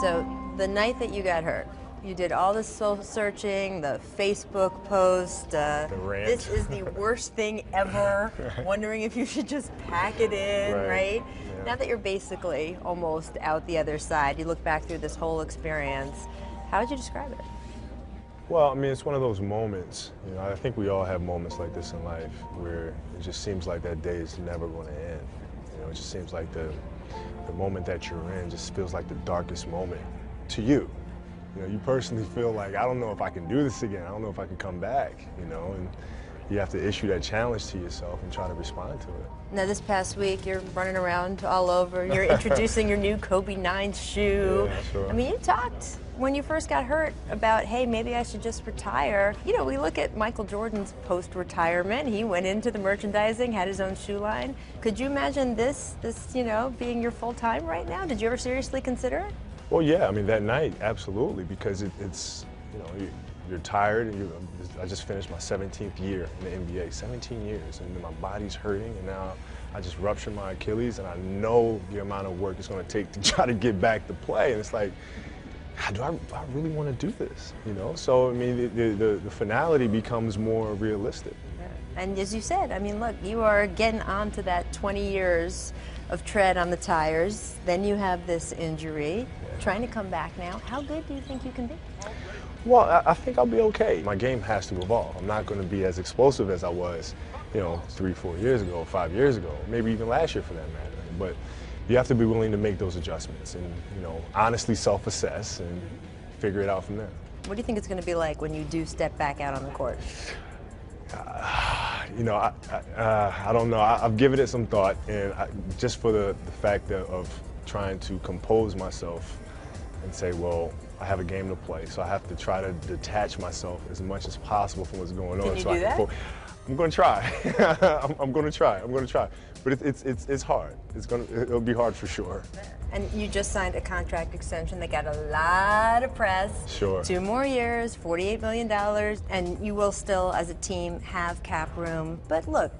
So the night that you got hurt, you did all the soul searching, the Facebook post. The rant. This is the worst thing ever. Wondering if you should just pack it in, right? Yeah. Now that you're basically almost out the other side, you look back through this whole experience. How would you describe it? Well, I mean, it's one of those moments. You know, I think we all have moments like this in life where it just seems like that day is never going to end. You know, it just seems like the moment that you're in just feels like the darkest moment to you. You know, you personally feel like, I don't know if I can do this again. I don't know if I can come back, you know, and you have to issue that challenge to yourself and try to respond to it. Now, this past week, you're running around all over. You're introducing your new Kobe 9 shoe. Yeah, sure. I mean, you talked when you first got hurt about, hey, maybe I should just retire. You know, we look at Michael Jordan's post-retirement. He went into the merchandising, had his own shoe line. Could you imagine this, you know, being your full-time right now? Did you ever seriously consider it? Well, yeah, I mean, that night, absolutely, because it's, you know, you're tired, and I just finished my 17th year in the NBA, 17 years, and my body's hurting, and now I just ruptured my Achilles, and I know the amount of work it's going to take to try to get back to play, and it's like, do I really want to do this, you know? So, I mean, the finality becomes more realistic. And as you said, I mean, look, you are getting on to that 20 years of tread on the tires, then you have this injury, trying to come back now. How good do you think you can be? Well, I think I'll be okay. My game has to evolve. I'm not going to be as explosive as I was, you know, 3, 4 years ago, 5 years ago, maybe even last year for that matter. But you have to be willing to make those adjustments and, you know, honestly self-assess and figure it out from there. What do you think it's going to be like when you do step back out on the court? You know, I don't know. I've given it some thought, and just for the fact of trying to compose myself and say, well, I have a game to play, so I have to try to detach myself as much as possible from what's going on. Can you do that? I'm going to try. I'm going to try. I'm going to try. But it's hard. It'll be hard for sure. And you just signed a contract extension that got a lot of press. Sure. 2 more years, $48 million, and you will still, as a team, have cap room. But look,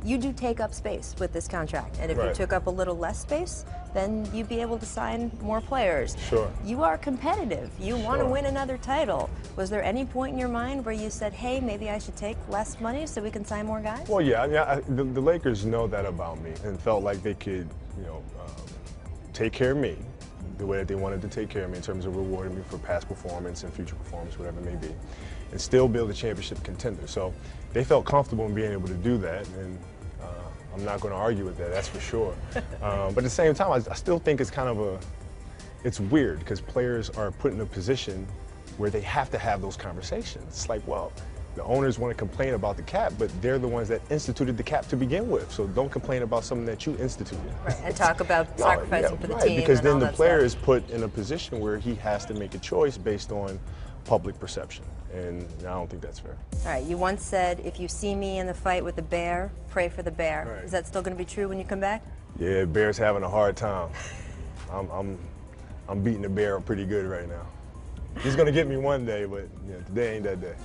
you do take up space with this contract, and if you took up a little less space, then you'd be able to sign more players. Sure. You are competitive. You want to win another title. Was there any point in your mind where you said, hey, maybe I should take less money so we can sign more guys? Well, yeah. I mean, the Lakers know that about me and felt like they could, you know, take care of me the way that they wanted to take care of me in terms of rewarding me for past performance and future performance, whatever it may be, and still build a championship contender. So they felt comfortable in being able to do that, and I'm not going to argue with that, that's for sure. But at the same time, I still think it's kind of it's weird because players are put in a position where they have to have those conversations. It's like, well, the owners want to complain about the cap, but they're the ones that instituted the cap to begin with. So don't complain about something that you instituted. Right, and talk about sacrificing for the team. Because and then all the that player stuff. is put in a position where he has to make a choice based on public perception, and I don't think that's fair. All right, you once said, if you see me in the fight with the bear, pray for the bear. Right. Is that still going to be true when you come back? Yeah, Bear's having a hard time. I'm beating the bear pretty good right now. He's going to get me one day, but today ain't that day.